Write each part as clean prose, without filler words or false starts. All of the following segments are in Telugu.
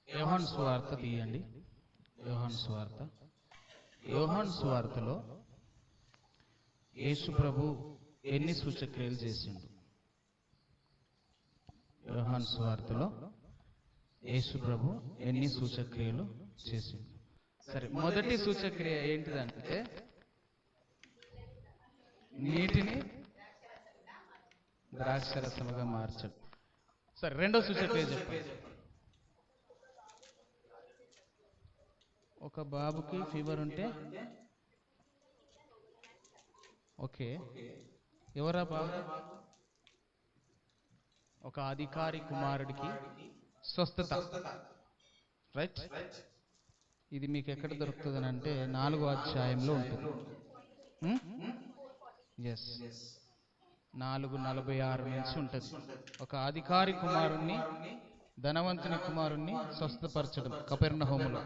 యోహాను సువార్త తీయండి. యోహాను సువార్త. యోహాను సువార్తలో యేసు ప్రభు ఎన్ని సూచక్రియలు చేసిండు? యోహాను సువార్తలో యేసు ప్రభు ఎన్ని సూచక్రియలు చేసిండు? సరే, మొదటి సూచక్రియ ఏంటిదంటే నీటిని ద్రాక్షరసముగా మార్చడం. సరే, రెండో సూచక్రియ చెప్పండి. ఒక బాబుకి ఫీవర్ ఉంటే, ఓకే, ఎవరా బాబు? ఒక అధికారి కుమారుడికి స్వస్థత. రైట్. ఇది మీకు ఎక్కడ దొరుకుతుంది అని అంటే 4వ అధ్యాయంలో ఉంటుంది. ఎస్, 4:46 నుంచి ఉంటుంది. ఒక అధికారి కుమారుణ్ణి, ధనవంతుని కుమారుణ్ణి స్వస్థపరచడం కపెర్నహూములో.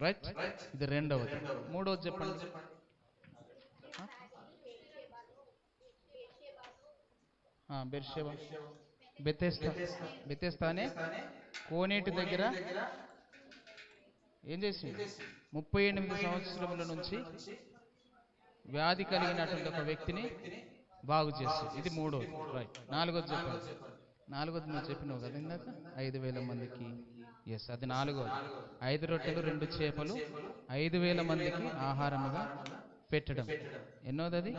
రైట్. ఇది రెండవది. మూడవది చెప్పండి. బెర్షెబా, బెతెస్దానే కోనేటి దగ్గర ఏం చేసింది? 38 సంవత్సరముల నుంచి వ్యాధి కలిగినటువంటి ఒక వ్యక్తిని బాగు చేసి. ఇది మూడోది. రైట్. నాలుగోది చెప్పండి. నాలుగోది నువ్వు చెప్పినావు కదా ఇందాక, 5,000 మందికి. ఎస్, అది నాలుగోది. 5 రొట్టెలు 2 చేపలు 5,000 మందికి ఆహారముగా పెట్టడం. ఎన్నోది అది?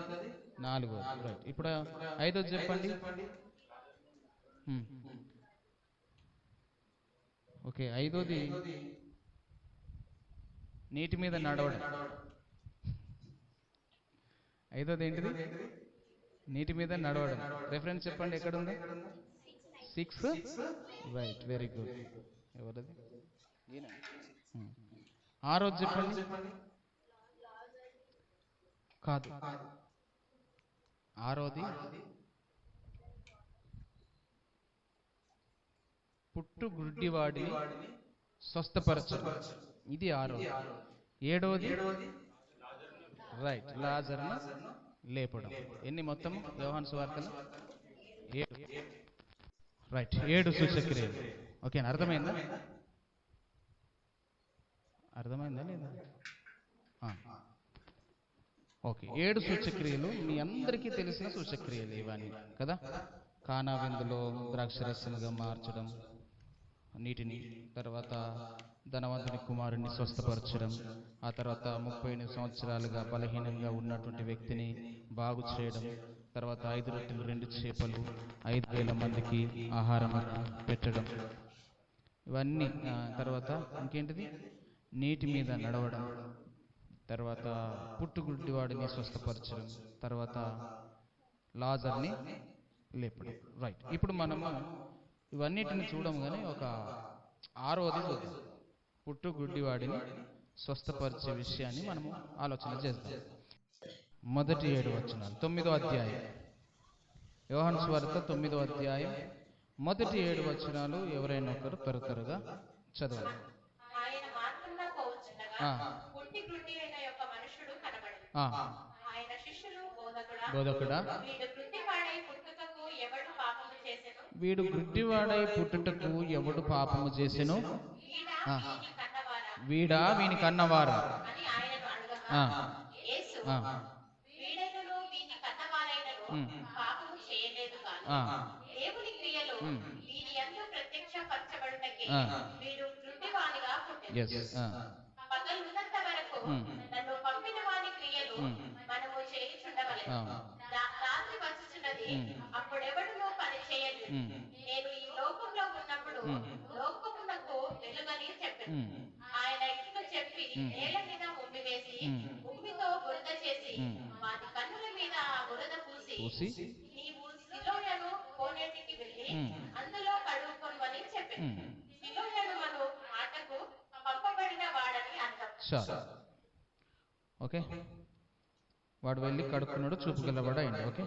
నాలుగోది. రైట్. ఇప్పుడు ఐదోది చెప్పండి. ఓకే, ఐదోది నీటి మీద నడవడం. ఐదోది ఏంటిది? నీటి మీద నడవడం. రెఫరెన్స్ చెప్పండి, ఎక్కడుంది? 6. Right, very good. ఎవరది? ఆరోది చెప్పండి. కాదు, ఆరోది పుట్టు గుడ్డివాడిని స్వస్థపరచడం. ఇది ఆరోది. ఏడోది రైట్, లాజరును లేపడం. ఎన్ని మొత్తం యోహాను సువార్తలో? 7. రైట్, 7 సూచక్రియలు. ఓకేనా? అర్థమైందా? అర్థమైందా లేదా? ఓకే, 7 సూచక్రియలు మీ అందరికీ తెలిసిన సూచక్రియలు ఇవన్నీ కదా. కానా విందులో ద్రాక్షరసముగా మార్చడం, నీటిని, తర్వాత ధనవంతుని కుమారుణ్ణి స్వస్థపరచడం, ఆ తర్వాత 38 సంవత్సరాలుగా బలహీనంగా ఉన్నటువంటి వ్యక్తిని బాగు చేయడం, తర్వాత 5 రొట్టెలు 2 చేపలు 5,000 మందికి ఆహారం పెట్టడం, ఇవన్నీ. తర్వాత ఇంకేంటిది? నీటి మీద నడవడం, తర్వాత పుట్టుగుడ్డివాడిని స్వస్థపరచడం, తర్వాత లాజర్ని లేపడం. రైట్. ఇప్పుడు మనము ఇవన్నిటిని చూడము కానీ ఒక ఆరోది చూద్దాం. పుట్టుగుడ్డివాడిని స్వస్థపరిచే విషయాన్ని మనము ఆలోచన చేద్దాం. మొదటి 7 వచనాలు, 9వ అధ్యాయం యోహాను సువార్త 9వ అధ్యాయం మొదటి 7 వచనాలు ఎవరైనా ఒకరు త్వరగా చదవాలి. బోధకుడా, వీడు గుడ్డివాడై పుట్టుటకు ఎవడు పాపము చేసెను? వీడా వీని కన్నవారా? నేను ఈ లోకంలో ఉన్నప్పుడు లోకమునకు వెలుగని చెప్పాను. ఆయన ఇట్లు చెప్పి నేల మీద ఉమ్మి వేసి ఉమ్మితో బురద చేసి వాటి కన్నుల మీద ఆ బురద పూసి నీవు సిలోయను కోనేటికి వెళ్ళి అందులో కడుక్కొనుమని చెప్పాను. సిలోయను అను మాటకు పంపబడిన వాడని అర్థం. ఓకే, వాడు వెళ్ళి కడుక్కున్నాడు, చూపు గలవాడు అయింది. ఓకే,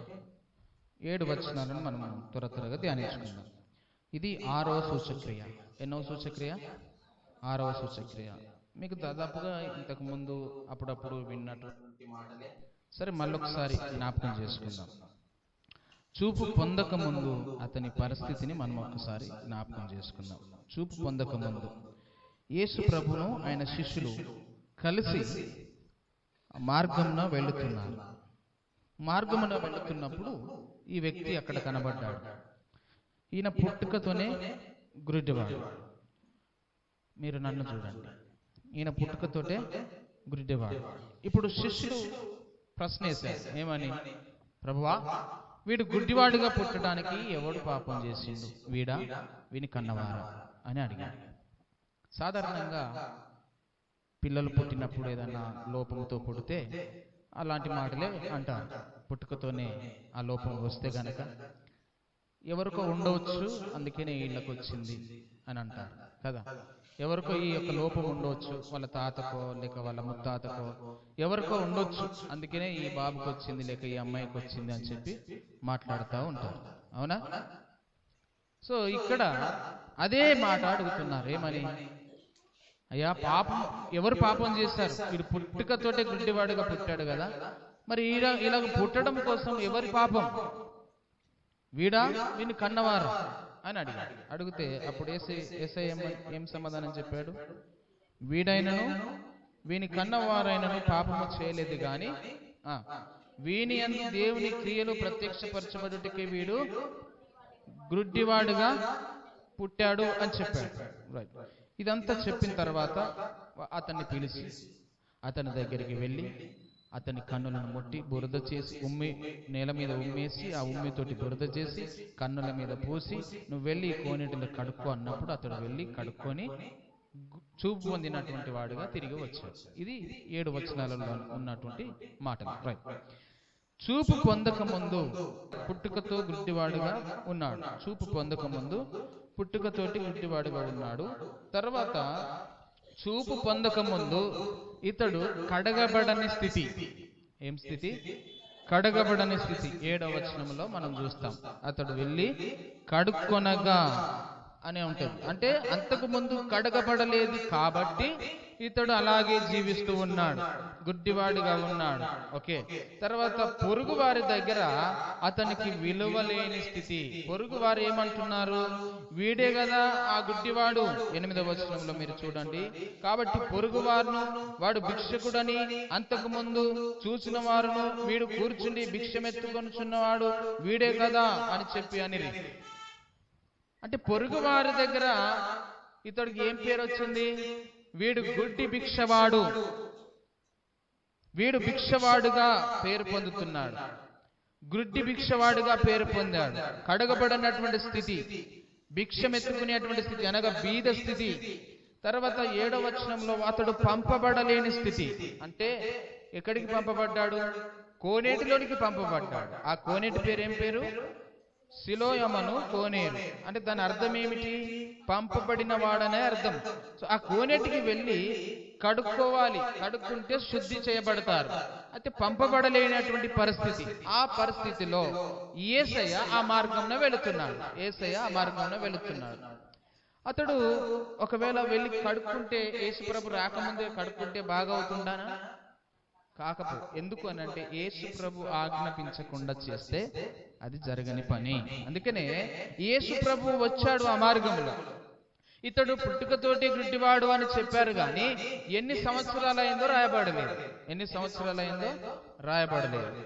7 వచనాలను మనం త్వరగా ధ్యానించుకుందాం. ఇది 6వ సూచక్రియ. ఎన్నో సూచక్రియ? 6వ సూచక్రియ. మీకు దాదాపుగా ఇంతకు ముందు అప్పుడప్పుడు విన్నటువంటి మాటలే. సరే, మళ్ళొకసారి జ్ఞాపకం చేసుకుందాం. చూపు పొందక ముందు అతని పరిస్థితిని మనం ఒకసారి జ్ఞాపకం చేసుకుందాం. చూపు పొందక ముందు యేసు ప్రభును ఆయన శిష్యులు కలిసి మార్గంలో వెళుతున్నారు. మార్గమున వెళుతున్నప్పుడు ఈ వ్యక్తి అక్కడ కనబడ్డాడు. ఈయన పుట్టుకతోనే గుడ్డివాడు. మీరు నన్ను చూడండి, ఈయన పుట్టుకతోటే గుడ్డివాడు. ఇప్పుడు శిష్యులు ప్రశ్న వేశారు, ఏమని? ప్రభువా, వీడు గుడ్డివాడుగా పుట్టడానికి ఎవడు పాపం చేసిండు, వీడా వీని కన్నవారా అని అడిగాడు. సాధారణంగా పిల్లలు పుట్టినప్పుడు ఏదన్నా లోపంతో పుడితే అలాంటి మాటలే అంటారు. పుట్టుకతోనే ఆ లోపం వస్తే గనక ఎవరికో ఉండవచ్చు, అందుకనే వీళ్ళకి వచ్చింది అని అంటారు కదా. ఎవరికో ఈ యొక్క లోపం ఉండవచ్చు, వాళ్ళ తాతకో లేక వాళ్ళ ముత్తాతకో ఎవరికో ఉండొచ్చు, అందుకనే ఈ బాబుకి వచ్చింది లేక ఈ అమ్మాయికి వచ్చింది అని చెప్పి మాట్లాడుతూ ఉంటారు. అవునా? సో ఇక్కడ అదే మాట అడుగుతున్నారు, ఏమని? అయ్యా, పాపం ఎవరు పాపం చేశారు? వీడు పుట్టుకతోటే గుడ్డివాడుగా పుట్టాడు కదా, మరి ఇలాగ పుట్టడం కోసం ఎవరి పాపం? వీడా వీని కన్నవారా అని అడిగాడు. అడిగితే అప్పుడు యేసయ్య ఏం సమాధానం చెప్పాడు? వీడైనను వీని కన్నవారైనను పాపము చేయలేదు గాని వీని యందు దేవుని క్రియలు ప్రత్యక్షపరచబడుటకే వీడు గుడ్డివాడుగా పుట్టాడు అని చెప్పాడు. రైట్. ఇదంతా చెప్పిన తర్వాత అతన్ని పిలిచి అతని దగ్గరికి వెళ్ళి అతని కన్నులను ముట్టి బురద చేసి నేల మీద ఉమ్మేసి ఆ ఉమ్మితోటి బురద చేసి కన్నుల మీద పూసి నువ్వు వెళ్ళి కోనేటిలో కడుక్కో అన్నప్పుడు అతడు వెళ్ళి కడుక్కొని చూపు పొందినటువంటి వాడుగా తిరిగి వచ్చాడు. ఇది 7 వచనాలలో ఉన్నటువంటి మాటలు. రైట్. చూపు పొందక ముందు పుట్టుకతో గుడ్డివాడుగా ఉన్నాడు. చూపు పొందక ముందు పుట్టుకతోటి గుడ్డివాడుగా ఉన్నాడు. తర్వాత చూపు పొందక ముందు ఇతడు కడగబడని స్థితి. ఏం స్థితి? కడగబడని స్థితి. 7వ వచనంలో మనం చూస్తాం. అతడు వెళ్ళి కడుక్కొనగా అని ఉంటుంది. అంటే అంతకు ముందు కడగబడలేదు కాబట్టి ఇతడు అలాగే జీవిస్తూ ఉన్నాడు, గుడ్డివాడిగా ఉన్నాడు. ఓకే. తర్వాత పొరుగు వారి దగ్గర అతనికి విలువ లేని స్థితి. పొరుగు వారు ఏమంటున్నారు? వీడే కదా ఆ గుడ్డివాడు. 8వ వచనంలో మీరు చూడండి. కాబట్టి పొరుగు వారును వాడు భిక్షకుడని అంతకు ముందు చూసిన వారును వీడు కూర్చుండి భిక్షమెత్తుకొనుచున్నవాడు వీడే కదా అని చెప్పి అనిరి. అంటే పొరుగు వారి దగ్గర ఇతడికి ఏం పేరు వచ్చింది? వీడు గుడ్డి భిక్షవాడు. వీడు భిక్షవాడుగా పేరు పొందుతున్నాడు, గుడ్డి భిక్షవాడుగా పేరు పొందాడు. కడగబడినటువంటి స్థితి, భిక్షమెత్తుకునేటువంటి స్థితి అనగా బీద స్థితి. తర్వాత 7వ వచనంలో అతడు పంపబడలేని స్థితి. అంటే ఎక్కడికి పంపబడ్డాడు? కోనేటిలోనికి పంపబడ్డాడు. ఆ కోనేటి పేరు ఏం పేరు? సిలోయమను కోనేరు. అంటే దాని అర్థం ఏమిటి? పంపబడిన వాడనే అర్థం. సో ఆ కోనేటికి వెళ్ళి కడుక్కోవాలి, కడుక్కుంటే శుద్ధి చేయబడతారు. అయితే పంపబడలేనటువంటి పరిస్థితి. ఆ పరిస్థితిలో యేసయ్య ఆ మార్గంలో వెళుతున్నాడు. అతడు ఒకవేళ వెళ్ళి కడుక్కుంటే, యేసు ప్రభు రాకముందే కడుక్కుంటే బాగవుతుండానా? కాకపో. ఎందుకు అనంటే యేసు ప్రభు ఆజ్ఞాపించకుండా చేస్తే అది జరగని పని. అందుకనే యేసు ప్రభు వచ్చాడు ఆ మార్గంలో. ఇతడు పుట్టుకతోటి గుడ్డివాడు అని చెప్పారు కానీ ఎన్ని సంవత్సరాలైందో రాయబడలేదు.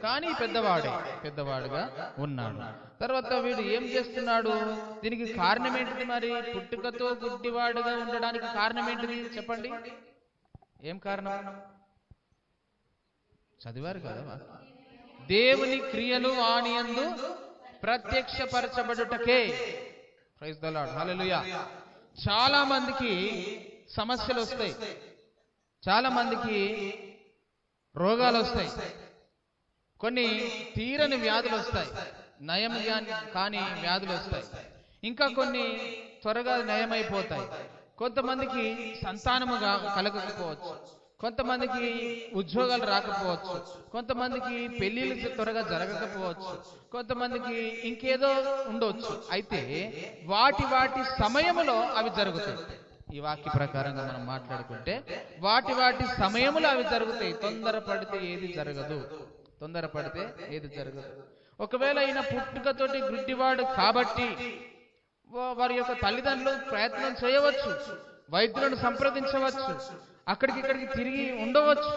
కానీ పెద్దవాడుగా ఉన్నాడు. తర్వాత వీడు ఏం చేస్తున్నాడు? దీనికి కారణం ఏంటిది? మరి పుట్టుకతో గుడ్డివాడుగా ఉండడానికి కారణం ఏంటిది చెప్పండి? ఏం కారణం? చదివారు కదా. దేవుని క్రియలు వానియందు ప్రత్యక్షపరచబడుటకే. Praise the Lord. హల్లెలూయా. చాలా మందికి సమస్యలు వస్తాయి, చాలా మందికి రోగాలు వస్తాయి, కొన్ని తీరని వ్యాధులు వస్తాయి, నయం కాని వ్యాధులు వస్తాయి, ఇంకా కొన్ని త్వరగా నయమైపోతాయి. కొంతమందికి సంతానముగా కలగకపోవచ్చు, కొంతమందికి ఉద్యోగాలు రాకపోవచ్చు, కొంతమందికి పెళ్లిళ్ళు త్వరగా జరగకపోవచ్చు, కొంతమందికి ఇంకేదో ఉండవచ్చు. అయితే వాటి సమయములో అవి జరుగుతాయి. ఈ వాక్య ప్రకారంగా మనం మాట్లాడుకుంటే వాటి సమయములో అవి జరుగుతాయి. తొందరపడితే ఏది జరగదు. ఒకవేళ ఈయన పుట్టుకతోటి గుడ్డివాడు కాబట్టి వారి యొక్క తల్లిదండ్రులు ప్రయత్నం చేయవచ్చు, వైద్యులను సంప్రదించవచ్చు, అక్కడికి ఇక్కడికి తిరిగి ఉండవచ్చు.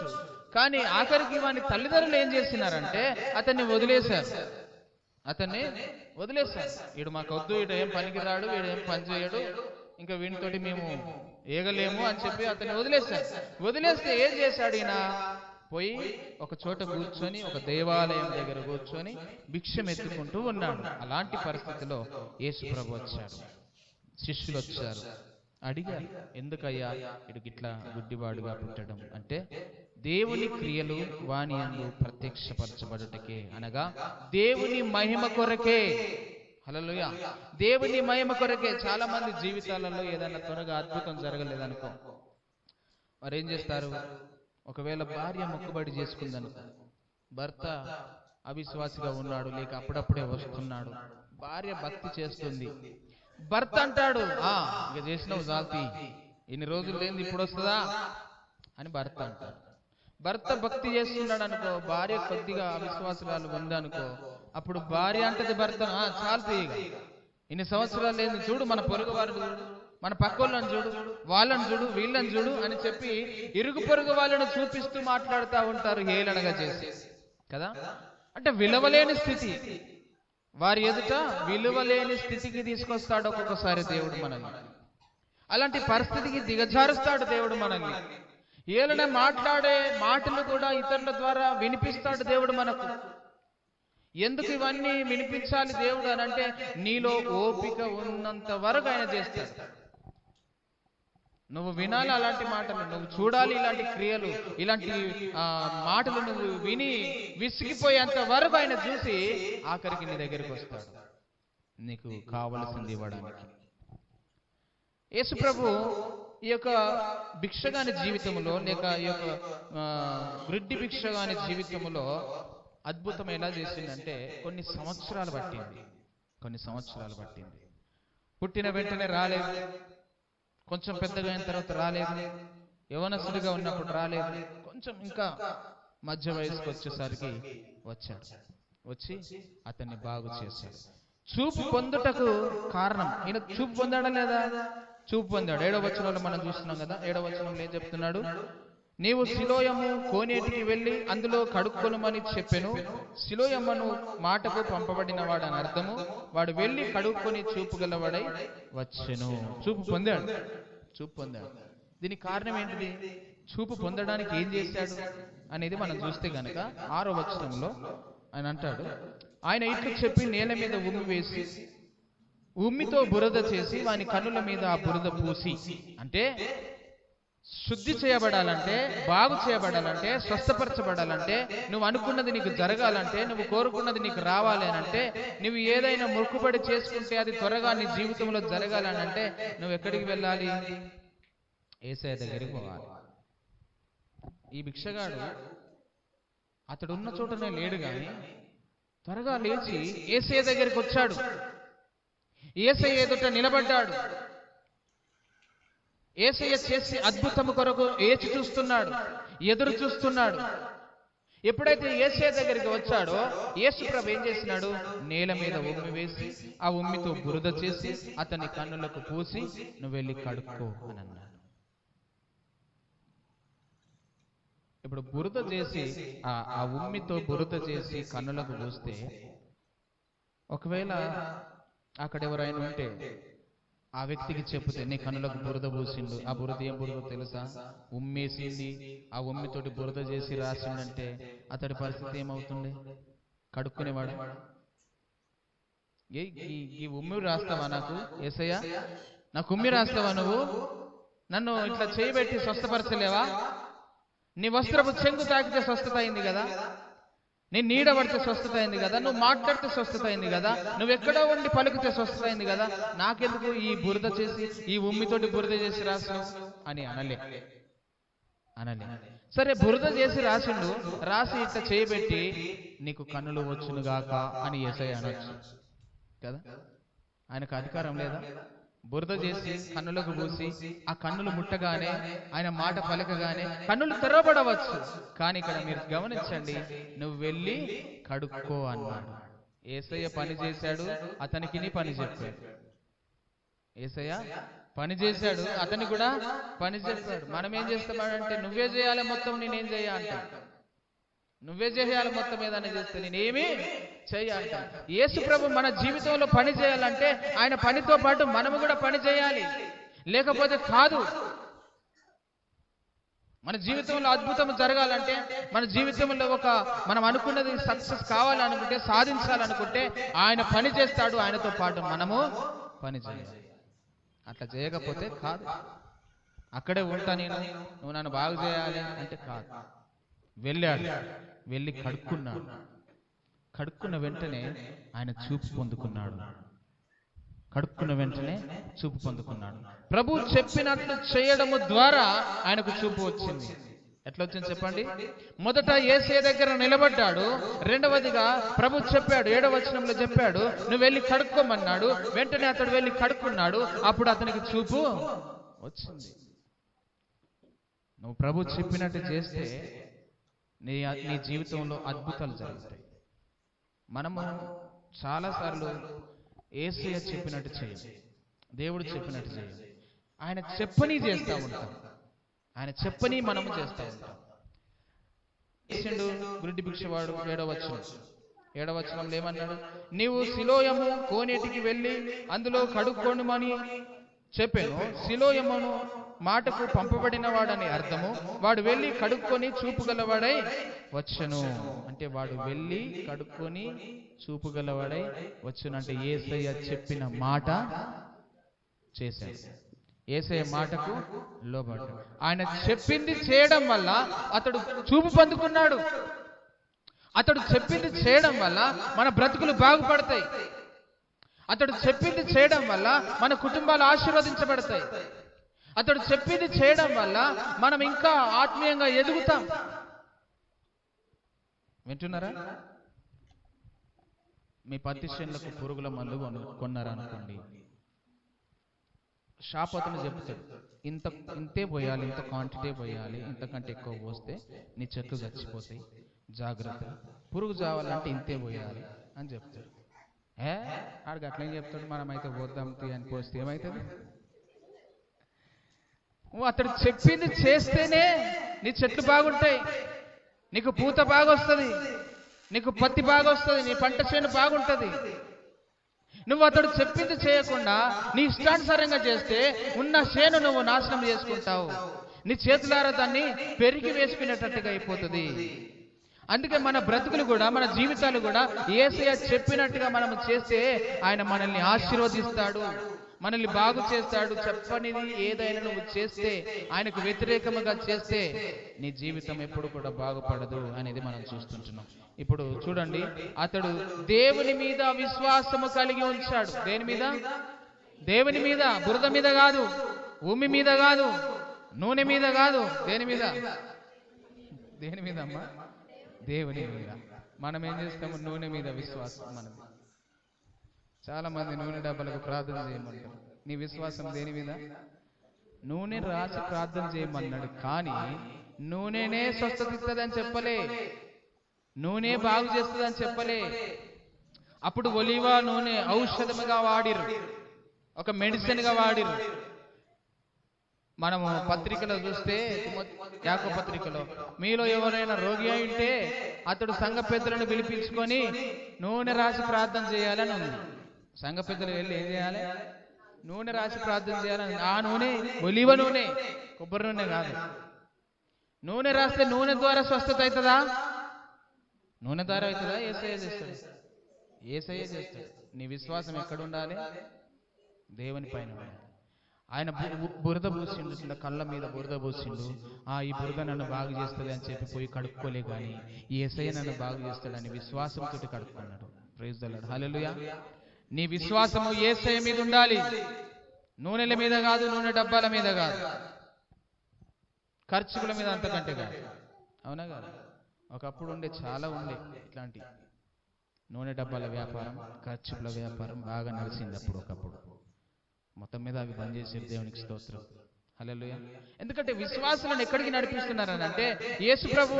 కానీ ఆఖరికి వాని తల్లిదండ్రులు ఏం చేసినారంటే అతన్ని వదిలేశారు. వీడు మాకొద్దు, వీడు ఏం పనికిరాడు, వీడు ఏం పని చేయడు, ఇంకా వీనితోటి మేము ఏగలేము అని చెప్పి అతన్ని వదిలేస్తే ఏం చేశాడు ఈయన? పోయి ఒక చోట కూర్చొని, ఒక దేవాలయం దగ్గర కూర్చొని భిక్షం ఎత్తుకుంటూ ఉన్నాడు. అలాంటి పరిస్థితిలో యేసు ప్రభు వచ్చాడు, శిష్యులు వచ్చారు, అడిగారు, ఎందుకయ్యా వీడికి ఇట్లా గుడ్డివాడుగా పుట్టడం అంటే, దేవుని క్రియలు వాని యందు ప్రత్యక్షపరచబడుటకే, అనగా దేవుని మహిమ కొరకే. హల్లెలూయా, దేవుని మహిమ కొరకే. చాలా మంది జీవితాలలో ఏదైనా త్వరగా అద్భుతం జరగలేదనుకో, మరి ఏం చేస్తారు? ఒకవేళ భార్య మొక్కుబడి చేసుకుందనుకో, భర్త అవిశ్వాసిగా ఉన్నాడు, లేక అప్పుడప్పుడే వస్తున్నాడు, భార్య భక్తి చేస్తుంది, భర్త అంటాడు, ఇక చేసినావు జాల్తీ, ఇన్ని రోజులు లేని ఇప్పుడు వస్తుందా అని భర్త అంటాడు. భర్త భక్తి చేస్తున్నాడు అనుకో, భార్య కొద్దిగా అవిశ్వాసాలు ఉందనుకో, అప్పుడు భార్య అంటది భర్త, చాలు ఇన్ని సంవత్సరాలు లేదు చూడు, మన పొరుగు వారిని చూడు, మన పక్కోళ్ళని చూడు, వాళ్ళని చూడు, వీళ్ళని చూడు అని చెప్పి ఇరుగు పొరుగు వాళ్ళని చూపిస్తూ మాట్లాడుతూ ఉంటారు, హేళనగా చేసి కదా. అంటే విలువలేని స్థితి, వారి ఎదుట విలువలేని స్థితికి తీసుకొస్తాడు ఒక్కొక్కసారి దేవుడు మనల్ని. అలాంటి పరిస్థితికి దిగజారుస్తాడు దేవుడు మనల్ని. ఏలన మాట్లాడే మాటలు కూడా ఇతరుల ద్వారా వినిపిస్తాడు దేవుడు మనకు. ఎందుకు ఇవన్నీ వినిపించాలి దేవుడు అని అంటే, నీలో ఓపిక ఉన్నంత వరకు ఆయన చేస్తాడు. నువ్వు వినాలి అలాంటి మాటలు, నువ్వు చూడాలి ఇలాంటి క్రియలు, ఇలాంటి మాటలు నువ్వు విని విసిగిపోయేంత వరకు ఆయన చూసి ఆఖరికి నీ దగ్గరికి వస్తాడు, నీకు కావలసింది ఇవ్వడానికి. యేసు ప్రభు ఈ యొక్క భిక్షగాని జీవితంలో, లేక ఈ యొక్క గ్రుడ్డి భిక్షగాని జీవితంలో అద్భుతం ఎలా చేసిందంటే, కొన్ని సంవత్సరాలు పట్టింది. పుట్టిన వెంటనే రాలేదు, కొంచెం పెద్దగా అయిన తర్వాత రాలేదు, యవనస్తుడిగా ఉన్నప్పుడు రాలేదు, కొంచెం ఇంకా మధ్య వయసుకు వచ్చేసరికి వచ్చి అతన్ని బాగు చేశాడు. చూపు పొందుటకు కారణం, ఈయన చూపు పొందాడా లేదా? చూపు పొందాడు. 7వ వచనంలో మనం చూస్తున్నాం కదా. 7వ వచనంలో ఏం చెప్తున్నాడు? నీవు సిలోయము కోనేటికి వెళ్ళి అందులో కడుక్కొనమని చెప్పెను. సిలోయమ్మను మాటకు పంపబడిన వాడని అర్థము. వాడు వెళ్ళి కడుక్కొని చూపు గలవాడై వచ్చెను. చూపు పొందాడు. దీనికి కారణం ఏంటిది? చూపు పొందడానికి ఏం చేశాడు అనేది మనం చూస్తే గనక 6వ వచనంలో ఆయన అంటాడు, ఆయన ఇట్లు చెప్పి నేల మీద ఉమ్మి వేసి ఉమ్మితో బురద చేసి వాని కన్నుల మీద ఆ బురద పూసి. అంటే శుద్ధి చేయబడాలంటే, బాగు చేయబడాలంటే, స్వస్థపరచబడాలంటే, నువ్వు అనుకున్నది నీకు జరగాలంటే, నువ్వు కోరుకున్నది నీకు రావాలి అని అంటే, నువ్వు ఏదైనా మొక్కుబడి చేసుకుంటే అది త్వరగా నీ జీవితంలో జరగాలని అంటే నువ్వు ఎక్కడికి వెళ్ళాలి? యేసయ్య దగ్గరికి పోవాలి. ఈ భిక్షగాడు అతడు ఉన్న చోటనే లేడు గాని త్వరగా లేచి యేసయ్య దగ్గరికి వచ్చాడు. యేసయ్య ఎదుట నిలబడ్డాడు. యేసయ్య చేసి అద్భుతము కొరకు ఎదురు చూస్తున్నాడు. ఎప్పుడైతే యేసయ్య దగ్గరికి వచ్చాడో, యేసు ప్రభు ఏం చేసినాడు? నేల మీద ఉమ్మి వేసి ఆ ఉమ్మితో బురద చేసి అతని కన్నులకు పూసి నువ్వు వెళ్ళి కడుక్కో అని అన్నాడు. ఇప్పుడు బురద చేసి ఆ ఉమ్మితో బురద చేసి కన్నులకు పూస్తే, ఒకవేళ అక్కడ ఎవరైనా ఉంటే ఆ వ్యక్తికి చెప్తే, నీ కన్నులకు బురద పూసిండు, ఆ బురద ఏం బురద తెలుసా? ఉమ్మేసింది, ఆ ఉమ్మితోటి బురద చేసి రాసిండంటే అతడి పరిస్థితి ఏమవుతుంది? కడుక్కునేవాడు. ఈ ఉమ్మి రాస్తావా నాకు యేసయ్య? నాకు ఉమ్మి రాస్తావా నువ్వు? నన్ను ఇట్లా చేయబెట్టి స్వస్థపరచలేవా? నీ వస్త్రపు చెంగు తాకితే స్వస్థత అయింది కదా, నీ నీడ పడితే స్వస్థత అయింది కదా, నువ్వు మాట్లాడితే స్వస్థత అయింది కదా, నువ్వు ఎక్కడో ఉండి పలుకుతే స్వస్థత అయింది కదా, నాకెందుకు ఈ బురద చేసి, ఈ ఉమ్మితోటి బురద చేసి రాసినావు అని అనలే. సరే, బురద చేసి రాసి ఇట్లా చేయబెట్టి నీకు కన్నులు వచ్చునుగాక అని యేసయ్య అనొచ్చు కదా. ఆయనకు అధికారం లేదా? బురద చేసి కన్నులకు పూసి ఆ కన్నులు ముట్టగానే, ఆయన మాట పలకగానే కన్నులు తెరవబడవచ్చు. కానీ ఇక్కడ మీరు గమనించండి, నువ్వు వెళ్ళి కడుక్కో అన్నాడు. యేసయ్య పని చేశాడు, అతనికి పని చెప్పాడు. యేసయ్య పని చేశాడు, అతన్ని కూడా పని చెప్పాడు. మనం ఏం చేస్తామంటే నువ్వే చేయాలి మొత్తం, నేనేం చేయాలి అంట. నువ్వే చేయాలి మొత్తం, ఏదైనా చేస్తే నేనేమి చేయాలి. యేసు ప్రభు మన జీవితంలో పని చేయాలంటే ఆయన పనితో పాటు మనము కూడా పని చేయాలి, లేకపోతే కాదు. మన జీవితంలో అద్భుతం జరగాలంటే, మన జీవితంలో మనం అనుకున్నది సక్సెస్ కావాలనుకుంటే, సాధించాలనుకుంటే ఆయన పని చేస్తాడు, ఆయనతో పాటు మనము పని చేయాలి. అట్లా చేయకపోతే కాదు. అక్కడే ఉంటా నేను, నువ్వు నన్ను బాగు చేయాలి అంటే కాదు. వెళ్ళాడు, వెళ్ళి కడుక్కున్నాడు. కడుక్కున్న వెంటనే ఆయన చూపు పొందుకున్నాడు. కడుక్కున్న వెంటనే చూపు పొందుకున్నాడు. ప్రభు చెప్పినట్లు చేయడము ద్వారా ఆయనకు చూపు వచ్చింది. ఎట్లా వచ్చింది చెప్పండి? మొదట యేసయ్య దగ్గర నిలబడ్డాడు. రెండవదిగా ప్రభు చెప్పాడు, 7వ వచనంలో చెప్పాడు, నువ్వు వెళ్ళి కడుక్కోమన్నాడు. వెంటనే అతడు వెళ్ళి కడుక్కున్నాడు. అప్పుడు అతనికి చూపు వచ్చింది. నువ్వు ప్రభు చెప్పినట్టు చేస్తే నీ జీవితంలో అద్భుతాలు జరుగుతాయి. మనము చాలాసార్లు యేసయ్య చెప్పినట్టు చేయం, దేవుడు చెప్పినట్టు చేయం. ఆయన చెప్పని చేస్తూ ఉంటాం, ఆయన చెప్పని మనము చేస్తూ ఉంటాం. గురుడి భిక్షవాడు 7వ వచనంలో ఏమన్నాడు? నీవు సిలోయము కోనేటికి వెళ్ళి అందులో కడుక్కోమని చెప్పాను. సిలోయమును మాటకు పంపబడిన వాడని అర్థము. వాడు వెళ్ళి కడుక్కొని చూపుగలవాడై వచ్చను. అంటే వాడు వెళ్ళి కడుక్కొని చూపుగలవాడై వచ్చును. అంటే యేసయ్య చెప్పిన మాట చేశాడు, యేసయ్య మాటకు లోబడ్డాడు. ఆయన చెప్పింది చేయడం వల్ల అతడు చూపు పొందుకున్నాడు. అతడు చెప్పింది చేయడం వల్ల మన బ్రతుకులు బాగుపడతాయి. అతడు చెప్పింది చేయడం వల్ల మన కుటుంబాలు ఆశీర్వదించబడతాయి. అతడు చెప్పింది చేయడం వల్ల మనం ఇంకా ఆత్మీయంగా ఎదుగుతాం. వింటున్నారా? మీ పత్తి చేనులకు పురుగుల మందు కొన్నారనుకోండి, షాప్ అతను చెప్తాడు, ఇంతే పోయాలి, ఇంత క్వాంటిటీ పోయాలి, ఇంతకంటే ఎక్కువ పోస్తే నీ చెట్లు చచ్చిపోతాయి, జాగ్రత్త, పురుగు చావాలంటే ఇంతే పోయాలి అని చెప్తాడు. ఆడికి అట్లేం చెప్తాడు, మనమైతే పోద్దాం అని పోస్తే ఏమవుతుంది? అతడు చెప్పింది చేస్తేనే నీ చెట్లు బాగుంటాయి, నీకు పూత బాగా వస్తుంది, నీకు పత్తి బాగా వస్తుంది, నీ పంట చేను బాగుంటుంది. నువ్వు అతడు చెప్పింది చేయకుండా నీ ఇష్టానుసారంగా చేస్తే ఉన్న చేను నువ్వు నాశనం చేసుకుంటావు. నీ చేతులారా దాన్ని పెరిగి వేసుకునేటట్టుగా అయిపోతుంది. అందుకే మన బ్రతుకులు కూడా, మన జీవితాలు కూడా యేసయ్య చెప్పినట్టుగా మనం చేస్తే ఆయన మనల్ని ఆశీర్వదిస్తాడు, మనల్ని బాగు చేస్తాడు. చెప్పనిది ఏదైనా నువ్వు చేస్తే, ఆయనకు వ్యతిరేకముగా చేస్తే నీ జీవితం ఎప్పుడు కూడా బాగుపడదు అనేది మనం చూస్తుంటున్నాం. ఇప్పుడు చూడండి, అతడు దేవుని మీద విశ్వాసము కలిగి ఉంచాడు. దేని మీద? దేవుని మీద. బురద మీద కాదు, భూమి మీద కాదు, నూనె మీద కాదు. దేని మీద? దేని మీద అమ్మా? దేవుని మీద. మనం ఏం చేస్తాము? నూనె మీద విశ్వాసం మనది. చాలా మంది నూనె డబ్బాలకు ప్రార్థన చేయమంటారు. నీ విశ్వాసం దేని మీద? నూనె రాసి ప్రార్థన చేయమన్నాడు, కానీ నూనెనే స్వస్థత ఇస్తుందని చెప్పలే, నూనె బాగు చేస్తుందని చెప్పలే. అప్పుడు ఒలివ నూనె ఔషధముగా వాడిరు, ఒక మెడిసిన్ గా వాడిరు. మనము పత్రికలో చూస్తే, యాకోబు పత్రికలో, మీలో ఎవరైనా రోగి అయి ఉంటే అతడు సంఘ పెద్దలను పిలిపించుకొని నూనె రాసి ప్రార్థన చేయాలని ఉంది. సంఘ పెద్దలు వెళ్ళి ఏం చేయాలి? నూనె రాసి ప్రార్థన చేయాలని. ఆ నూనె ఒలివ నూనె, కొబ్బరి నూనె కాదు. నూనె రాస్తే నూనె ద్వారా స్వస్థత అవుతుందా? నూనె ద్వారా అవుతుందా? యేసయ్య చేస్తాడు, యేసయ్య చేస్తాడు. నీ విశ్వాసం ఎక్కడ ఉండాలి? దేవుని పైన ఉండాలి. ఆయన బురద పూసిండు, కళ్ళ మీద బురద పూసిండు. ఈ బురద నన్ను బాగు చేస్తుంది అని చెప్పి పోయి కడుక్కోలే, కానీ యేసయ్య నన్ను బాగు చేస్తాడని విశ్వాసంతో కడుక్కున్నాడు. ప్రైజ్ ది లార్డ్, హల్లెలూయా. నీ విశ్వాసము యేసయ్య మీద ఉండాలి, నూనెల మీద కాదు, నూనె డబ్బాల మీద కాదు, ఖర్చుల మీద అంతకంటే కాదు. అవునా కాదు? ఒకప్పుడు చాలా ఉండే ఇట్లాంటి నూనె డబ్బాల వ్యాపారం, ఖర్చుల వ్యాపారం బాగా నడిచింది అప్పుడు. ఒకప్పుడు మొత్తం మీద అవి బంద్ చేసే. దేవునికి స్తోత్రం, హల్లెలూయా. ఎందుకంటే విశ్వాసులను ఎక్కడికి నడిపిస్తున్నారని అంటే, యేసుప్రభు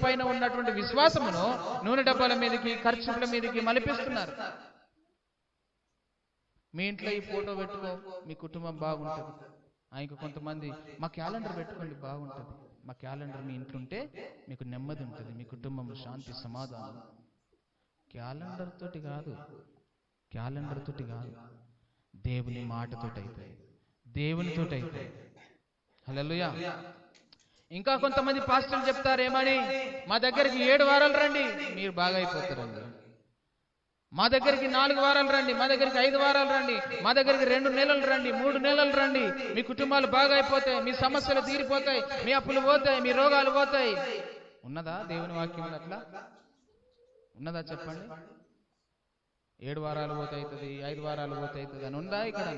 పైన ఉన్నటువంటి విశ్వాసమును నూనె డబ్బాల మీదకి, ఖర్చుల మీదకి మలిపిస్తున్నారు. మీ ఇంట్లో ఈ ఫోటో పెట్టుకో, మీ కుటుంబం బాగుంటుంది. ఇంకా కొంతమంది మా క్యాలెండర్ పెట్టుకోండి బాగుంటుంది. మా క్యాలెండర్ మీ ఇంట్లో ఉంటే మీకు నెమ్మది ఉంటుంది, మీ కుటుంబంలో శాంతి సమాధానం. క్యాలెండర్ తోటి కాదు, క్యాలెండర్ తోటి కాదు, దేవుని మాటతోటి అవుతాయి, దేవునితోటి అవుతాయి. హల్లెలూయా. ఇంకా కొంతమంది పాస్టర్లు చెప్తారేమని, మా దగ్గరికి 7 వారాలు రండి మీరు బాగా అయిపోతారండి, మా దగ్గరికి 4 వారాలు రండి, మా దగ్గరికి 5 వారాలు రండి, మా దగ్గరికి 2 నెలలు రండి, 3 నెలలు రండి, మీ కుటుంబాలు బాగా అయిపోతాయి, మీ సమస్యలు తీరిపోతాయి, మీ అప్పులు పోతాయి, మీ రోగాలు పోతాయి. ఉన్నదా దేవుని వాక్యం అట్లా? ఉన్నదా చెప్పండి? 7 వారాలు పోతే అవుతుంది, 5 వారాలు పోతే అవుతుంది అని ఉందా ఇక్కడ?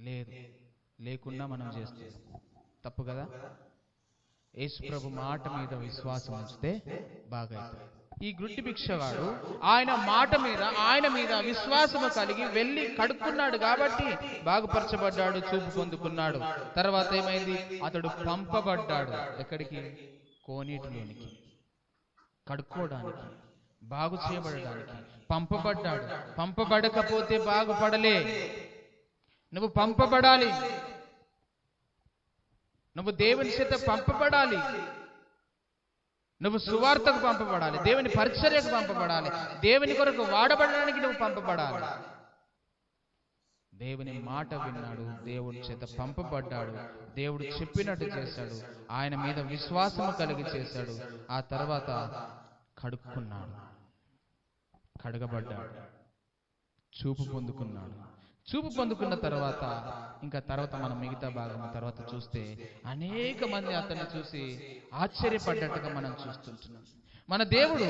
లేదు. లేకుండా మనం చేస్తాం తప్పు కదా. యేసు ప్రభు మాట మీద విశ్వాసం ఉంచితే బాగా అవుతుంది. ఈ గుడ్డి భిక్షగాడు ఆయన మీద విశ్వాసము కలిగి వెళ్ళి కడుక్కున్నాడు కాబట్టి బాగుపరచబడ్డాడు, చూపు పొందుకున్నాడు. తర్వాత ఏమైంది? అతడు పంపబడ్డాడు. ఎక్కడికి? కోనేటిలోనికి, కడుక్కోవడానికి, బాగు చేయబడడానికి పంపబడ్డాడు. పంపబడకపోతే బాగుపడలే. నువ్వు పంపబడాలి, నువ్వు దేవుని చేత పంపబడాలి, నువ్వు సువార్తకు పంపబడాలి, దేవుని పరిచర్యకు పంపబడాలి, దేవుని కొరకు వాడబడడానికి నువ్వు పంపబడాలి. దేవుని మాట విన్నాడు, దేవుడి చేత పంపబడ్డాడు, దేవుడు చెప్పినట్టు చేశాడు, ఆయన మీద విశ్వాసము కలిగి చేశాడు. ఆ తర్వాత కడుక్కున్నాడు, కడగబడ్డాడు, చూపు పొందుకున్నాడు. చూపు పొందుకున్న తర్వాత తర్వాత మనం మిగతా భాగం తర్వాత చూస్తే అనేక మంది అతన్ని చూసి ఆశ్చర్యపడ్డట్టుగా మనం చూస్తుంటున్నాం. మన దేవుడు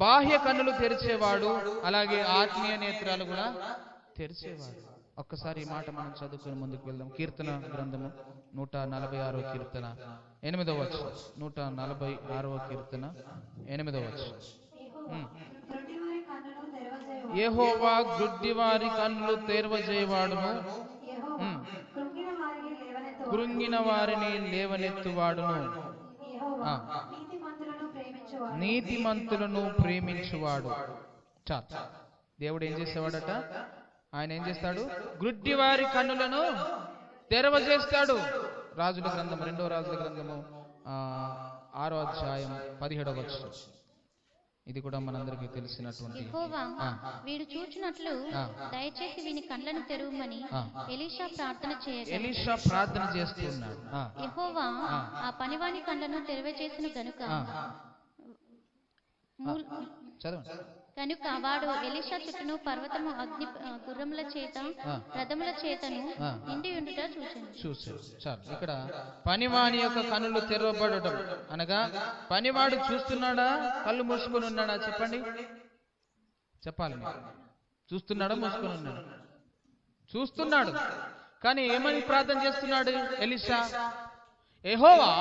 బాహ్య కన్నులు తెరిచేవాడు, అలాగే ఆత్మీయ నేత్రాలు కూడా తెరిచేవాడు. ఒక్కసారి ఈ మాట మనం చదువుకుని ముందుకు వెళ్దాం. కీర్తన గ్రంథము 146వ కీర్తన 8వ వచనం. 146వ కీర్తన 8వ వచనం. యెహోవా గుడ్డివారి కన్నులు తెరవజేయవాడును, కృంగిన వారిని లేవనెత్తువాడును, నీతిమంతులను ప్రేమించువాడు. చాలు. దేవుడు ఏం చేసేవాడట? ఆయన ఏం చేస్తాడు? గుడ్డివారి కన్నులను తెరవజేస్తాడు. రాజుల గ్రంథం 2వ రాజుల గ్రంథము 6వ అధ్యాయం 17వ వచనం. ఇది కూడా మనందరికీ తెలిసినటువంటి. యెహోవా వీడు చూచినట్లు దయచేసి వీని కళ్ళను తెరువమని ఎలీషా ప్రార్థన చేస్తున్నాడు. యెహోవా ఆ పనివాని కళ్ళను తెరవచేసిన గనుక వాడు ఎలీషా చుట్టూను పర్వతము అగ్ని గుర్రముల చేత రథముల చేతను నిండి ఉండుట చూశాడు. చాలు. ఇక్కడ పనివాని యొక్క కన్నులు తెరవబడటం అనగా పనివాడు చూస్తున్నాడా, కళ్ళు మూసుకొని ఉన్నాడా? చెప్పండి, చెప్పాలి. చూస్తున్నాడా, మూసుకొని ఉన్నాడు? చూస్తున్నాడు. కానీ ఏమని ప్రార్థన చేస్తున్నాడు ఎలీషా? యెహోవా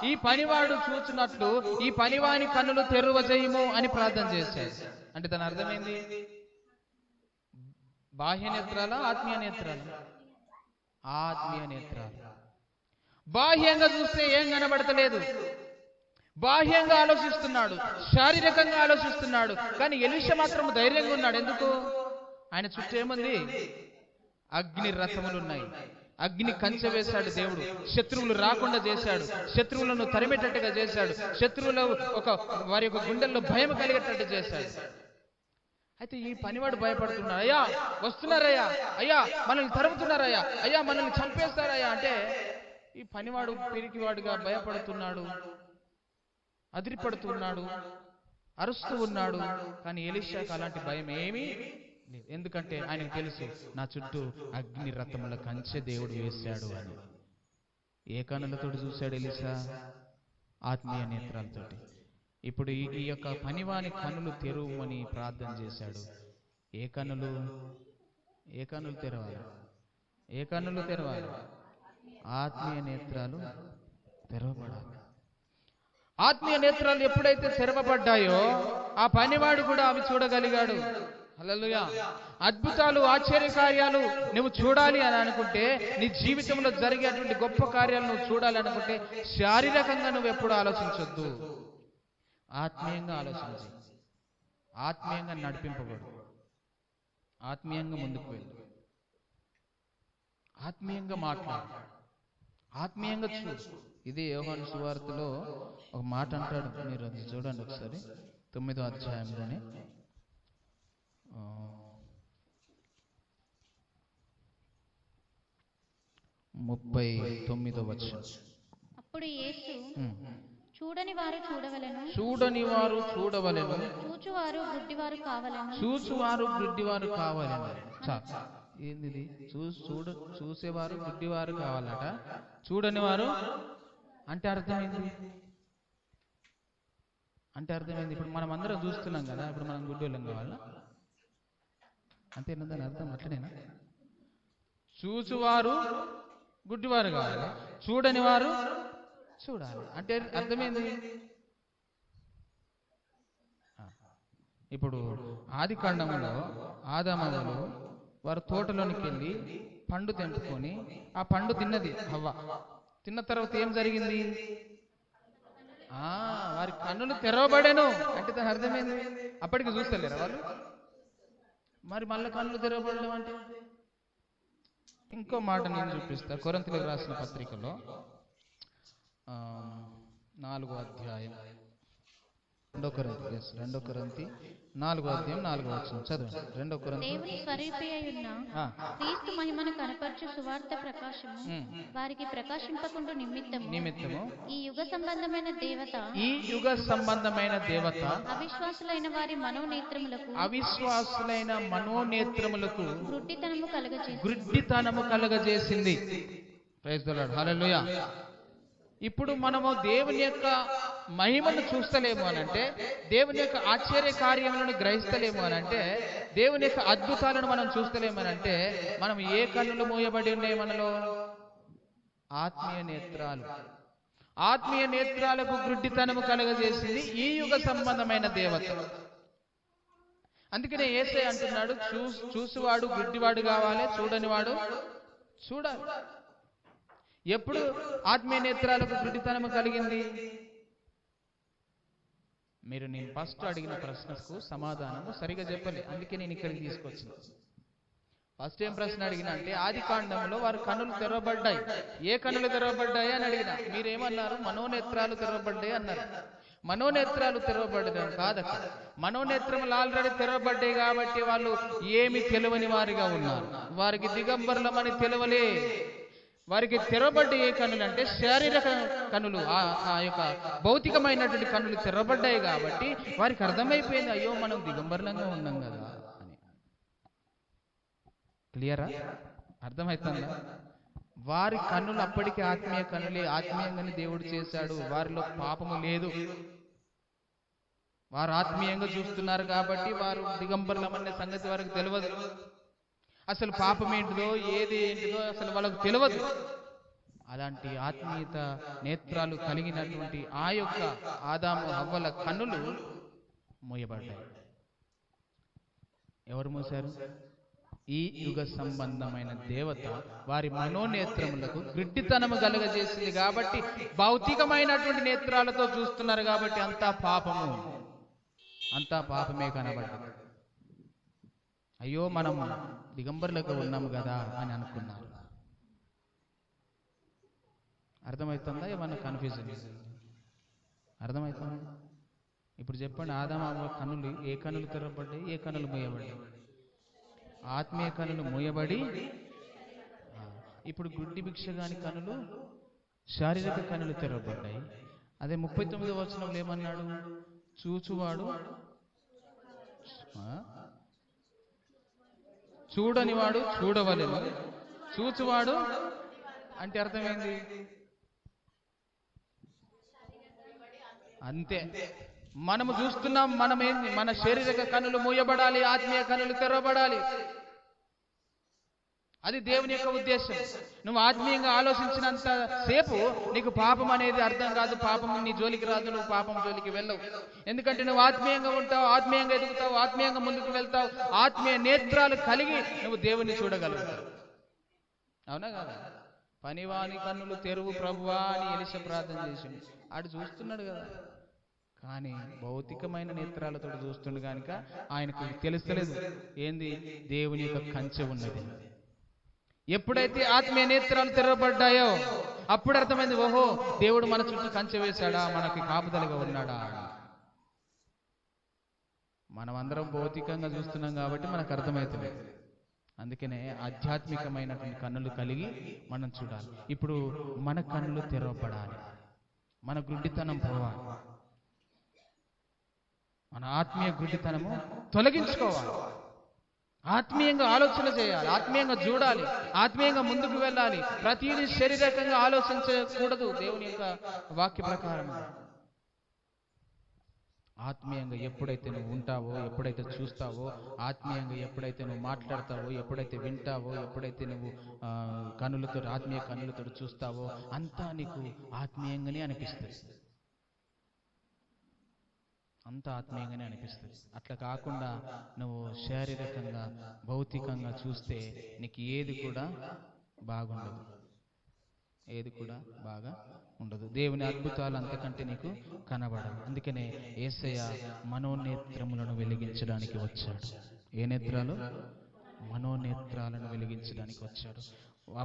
ఈ పనివాడు చూచినట్లు ఈ పనివాని కన్నులు తెరవజేయుము అని ప్రార్థన చేశాడు. అంటే దాని అర్థమైంది? బాహ్య నేత్రాలా, ఆత్మీయ నేత్రాలా? ఆత్మీయ నేత్రాలు. బాహ్యంగా చూస్తే ఏం కనబడతలేదు, బాహ్యంగా ఆలోచిస్తున్నాడు, శారీరకంగా ఆలోచిస్తున్నాడు. కానీ ఎలీషా మాత్రం ధైర్యంగా ఉన్నాడు. ఎందుకు? ఆయన చుట్టూ ఏముంది? అగ్ని రథములున్నాయి. అగ్ని కంచె వేశాడు దేవుడు. శత్రువులు రాకుండా చేశాడు, శత్రువులను తరిమేటట్టుగా చేశాడు, శత్రువులు వారి యొక్క గుండెల్లో భయం కలిగేటట్టు చేశాడు. అయితే ఈ పనివాడు భయపడుతున్నాడు. అయ్యా వస్తున్నారయ్యా, అయ్యా మనల్ని తరుముతున్నారయ్యా, అయ్యా మనల్ని చంపేస్తారయ్యా అంటే ఈ పనివాడు పిరికివాడుగా భయపడుతున్నాడు, అదిరిపడుతున్నాడు, అరుస్తూ ఉన్నాడు. కానీ ఎలీషాకు అలాంటి భయం ఏమీ లేదు. ఎందుకంటే ఆయనకు తెలుసు, నా చుట్టూ అగ్ని రథముల కంచె దేవుడు వేశాడు అని. ఏ కన్నులతో చూశాడు ఎలీషా? ఆత్మీయ నేత్రాలతోటి. ఇప్పుడు ఈ యొక్క పనివాని కన్నులు తెరువమని ప్రార్థన చేశాడు. ఏ కన్నులు తెరవాలి? ఏ కన్నులు తెరవాలి? ఆత్మీయ నేత్రాలు తెరవబడాలి. ఆత్మీయ నేత్రాలు ఎప్పుడైతే తెరవబడ్డాయో ఆ పనివాడు కూడా అవి చూడగలిగాడు. హల్లెలూయా. అద్భుతాలు, ఆశ్చర్యకార్యాలు నువ్వు చూడాలి అని అనుకుంటే, నీ జీవితంలో జరిగేటువంటి గొప్ప కార్యాలు నువ్వు చూడాలి అనుకుంటే శారీరకంగా నువ్వు ఎప్పుడు ఆలోచించొద్దు, ఆత్మీయంగా ఆలోచించు. ఆత్మీయంగా నడిపింపబడు, ఆత్మీయంగా ముందుకు వెళ్ళు, ఆత్మీయంగా మాట్లాడు, ఆత్మీయంగా చూడు. ఇది యోహాను సువార్తలో ఒక మాట అంటాడు, మీరు అది చూడండి ఒకసారి 9వ అధ్యాయంలోనే 39వ వచనం. అప్పుడు యేసు చూడని వారు చూడవలెను, చూడని వారు చూడవలెను, చూచువారు గుడ్డివారు కావలెను, చూచువారు గుడ్డివారు కావాలని. ఏంది చూసేవారు గుడ్డివారు కావాలట, చూడని వారు అంటే అర్థమైంది. అంటే అర్థమైంది, ఇప్పుడు మనం అందరం చూస్తున్నాం కదా, ఇప్పుడు మనం గుడ్డోళ్ళం కావాలా? అంతేనా దాని అర్థం? అట్లనేనా? చూచువారు గుడ్డివారు కావాలి, చూడని వారు చూడాలి అంటే అర్థమైంది. ఇప్పుడు ఆది కాండములో ఆదామవ్వలు వారు తోటలోనికి వెళ్ళి పండు తెంపుకొని ఆ పండు తిన్నది హవ్వ. తిన్న తర్వాత ఏం జరిగింది? వారి కన్నులు తెరవబడేను అంటే దాని అర్థమైంది. అప్పటికి చూస్తలేరా వాళ్ళు? మరి మళ్ళీ కన్నులు తెరవబడడం అంటే ఇంకో మాట నేను చూపిస్తా. కొరింథీయులకు రాసిన పత్రికలో 4వ అధ్యాయం 2 కొరింథీ 4వ అధ్యాయం 4వ వచనం చదవండి. 2 కొరింథీ. దేవుని స్వరూపి అయ్యున్న క్రీస్తు మహిమను కనపరచు సువార్త ప్రకాశము వారికి ప్రకాశింపకుండా నిమిత్తము ఈ యుగ సంబంధమైన దేవత అవిశ్వాసులైన వారి మనోనేత్రములకు గుడ్డితనము కలుగజేసింది. ప్రైజ్ ది లార్డ్, హల్లెలూయా. ఇప్పుడు మనము దేవుని యొక్క మహిమను చూస్తలేము అనంటే, దేవుని యొక్క ఆశ్చర్య కార్యములను గ్రహిస్తలేము అనంటే, దేవుని యొక్క అద్భుతాలను మనం చూస్తలేము అనంటే, మనం ఏ కన్నులు మూయబడి ఉన్నాయి మనలో? ఆత్మీయ నేత్రాలు. ఆత్మీయ నేత్రాలకు గుడ్డితనము కలుగజేసింది ఈ యుగ సంబంధమైన దేవత. అందుకనే యేసయ్య అంటున్నాడు, చూసువాడు గుడ్డివాడు కావాలి, చూడని వాడు చూడాలి. ఎప్పుడు ఆత్మీయ నేత్రాలకు గుడ్డితనము కలిగింది? మీరు నేను ఫస్ట్ అడిగిన ప్రశ్నకు సమాధానము సరిగా చెప్పలే, అందుకే నేను ఇక్కడికి తీసుకొచ్చిన. ఫస్ట్ ఏం ప్రశ్న అడిగిన అంటే, ఆది కాండంలో వారి కన్నులు తెరవబడ్డాయి. ఏ కన్నులు తెరవబడ్డాయి అని అడిగిన. మీరేమన్నారు? మనోనేత్రాలు తెరవబడ్డాయి అన్నారు. మనోనేత్రాలు తెరవబడ్డం కాదక్క. మనోనేత్రములు ఆల్రెడీ తెరవబడ్డాయి కాబట్టి వాళ్ళు ఏమి తెలియని వారిగా ఉన్నారు. వారికి దిగంబరులమని తెలియలే. వారికి తెరవబడ్డ ఏ కన్నులు అంటే శారీరక కన్నులు, ఆ యొక్క భౌతికమైనటువంటి కన్నులు తెరవబడ్డాయి కాబట్టి వారికి అర్థమైపోయింది, అయ్యో మనం దిగంబరులంగా ఉన్నాం కదా అని. క్లియరా? అర్థమవుతుందా? వారి కన్నులు అప్పటికి ఆత్మీయ కన్నులే, ఆత్మీయంగానే దేవుడు చేశాడు. వారిలో పాపము లేదు. వారు ఆత్మీయంగా చూస్తున్నారు కాబట్టి వారు దిగంబరులమనే సంగతి వారికి తెలియదు. అసలు పాపం ఏంటిదో ఏది ఏంటిదో అసలు వాళ్ళకు తెలియదు. అలాంటి ఆత్మీయత నేత్రాలు కలిగినటువంటి ఆ యొక్క ఆదాము హవ్వల కన్నులు మూయబడ్డాయి. ఎవరు మూశారు? ఈ యుగ సంబంధమైన దేవత వారి మనోనేత్రములకు గుడ్డితనము కలుగజేసింది కాబట్టి, భౌతికమైనటువంటి నేత్రాలతో చూస్తున్నారు కాబట్టి అంతా పాపమే కనబడ్డది. అయ్యో మనం దిగంబరులుగా ఉన్నాము కదా అని అనుకున్నారు. అర్థమవుతుందా? ఏమన్నా కన్ఫ్యూజన్? అర్థమవుతుందా? ఇప్పుడు చెప్పండి, ఆదాము హవ్వ కన్నులు ఏ కన్నులు తెరవబడ్డాయి, ఏ కన్నులు మూయబడ్డాయి? ఆత్మీయ కన్నులు మూయబడి, ఇప్పుడు గుడ్డి భిక్షగాని కన్నులు శారీరక కన్నులు తెరవబడ్డాయి. అదే 39వ వచనంలో ఏమన్నాడు? చూచువాడు చూడని వాడు చూడవలెను, చూచువాడు అంటే అర్థమైంది అంతే. మనము చూస్తున్నాం, మనమేంది? మన శారీరక కన్నులు మూయబడాలి, ఆత్మీయ కన్నులు తెరవబడాలి. అది దేవుని యొక్క ఉద్దేశం. నువ్వు ఆత్మీయంగా ఆలోచించినంత సేపు నీకు పాపం అనేది అర్థం కాదు, పాపం నీ జోలికి రాదు, నువ్వు పాపం జోలికి వెళ్ళవు. ఎందుకంటే నువ్వు ఆత్మీయంగా ఉంటావు, ఆత్మీయంగా ఎదుగుతావు, ఆత్మీయంగా ముందుకు వెళ్తావు. ఆత్మీయ నేత్రాలు కలిగి నువ్వు దేవుణ్ణి చూడగలుగుతావు. అవునా కదా? పనివాని కన్నులు తెరువు ప్రభువా అని ఎలీషా ప్రార్థన చేసింది. ఆడు చూస్తున్నాడు కదా, కానీ భౌతికమైన నేత్రాలతో చూస్తుండే కనుక ఆయనకు తెలుస్తలేదు ఏంది దేవుని యొక్క కంచె ఉన్నది. ఎప్పుడైతే ఆత్మీయ నేత్రాలు తెరవబడ్డాయో అప్పుడు అర్థమైంది, ఓహో దేవుడు మన చుట్టూ కంచె వేశాడా, మనకి కాపుదలగా ఉన్నాడా. మనం అందరం భౌతికంగా చూస్తున్నాం కాబట్టి మనకు అర్థమవుతుంది. అందుకనే ఆధ్యాత్మికమైనటువంటి కన్నులు కలిగి మనం చూడాలి. ఇప్పుడు మన కన్నులు తెరవబడాలి, మన గుడ్డితనం పోవాలి, మన ఆత్మీయ గుడ్డితనము తొలగించుకోవాలి. ఆత్మీయంగా ఆలోచన చేయాలి, ఆత్మీయంగా చూడాలి, ఆత్మీయంగా ముందుకు వెళ్ళాలి. ప్రతిదీ శారీరకంగా ఆలోచించకూడదు. దేవుని యొక్క వాక్య ప్రకారం ఆత్మీయంగా ఎప్పుడైతే నువ్వు ఉంటావో, ఎప్పుడైతే చూస్తావో, ఆత్మీయంగా ఎప్పుడైతే నువ్వు మాట్లాడతావో, ఎప్పుడైతే వింటావో, ఎప్పుడైతే నువ్వు కన్నులతో ఆత్మీయ కన్నులతో చూస్తావో అంతా నీకు ఆత్మీయంగానే అనిపిస్తుంది. అంత ఆత్మీయంగానే అనిపిస్తుంది. అట్లా కాకుండా నువ్వు శారీరకంగా భౌతికంగా చూస్తే నీకు ఏది కూడా బాగుండదు, ఏది కూడా బాగా ఉండదు. దేవుని అద్భుతాలు అంతకంటే నీకు కనబడవు. అందుకనే యేసయ్య మనోనేత్రములను వెలిగించడానికి వచ్చాడు. ఏ నేత్రాలు? మనోనేత్రాలను వెలిగించడానికి వచ్చాడు.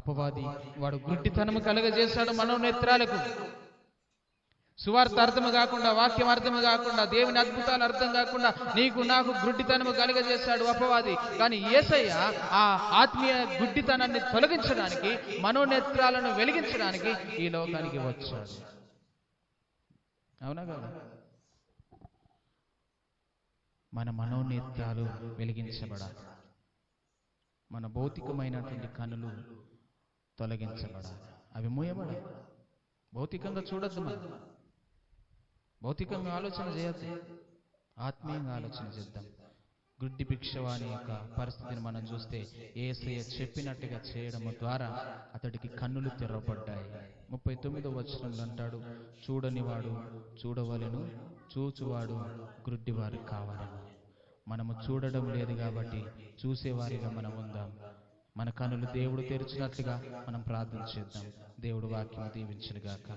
అపవాది వాడు గుడ్డితనము కలగజేశాడు మనోనేత్రాలకు. సువార్త అర్థము కాకుండా, వాక్యం అర్థము కాకుండా, దేవుని అద్భుతాలు అర్థం కాకుండా నీకు నాకు గుడ్డితనము కలుగజేశాడు అపవాది. కానీ యేసయ్య ఆ ఆత్మీయ గుడ్డితనాన్ని తొలగించడానికి, మనోనేత్రాలను వెలిగించడానికి ఈ లోకానికి వచ్చాడు. అవునా కదా? మన మనోనేత్రాలు వెలిగించబడాలి, మన భౌతికమైనటువంటి కనులు తొలగించబడాలి, అవి మూయబడాలి. భౌతికంగా చూడొద్దు, మనం భౌతికంగా ఆలోచన చేయొద్దు, ఆత్మీయంగా ఆలోచన చేద్దాం. గుడ్డి భిక్షవాని యొక్క పరిస్థితిని మనం చూస్తే యేసయ్య చెప్పినట్టుగా చేయడం ద్వారా అతడికి కన్నులు తెరవబడ్డాయి. 39వ వచనంలో అంటాడు, చూడనివాడు చూడవలెను, చూచువాడు గుడ్డివారు కావాలను. మనము చూడడం లేదు కాబట్టి చూసేవారిగా మనం ఉందాం. మన కన్నులు దేవుడు తెరిచినట్లుగా మనం ప్రార్థన చేద్దాం. దేవుడు వాక్యం దీవించునుగాక.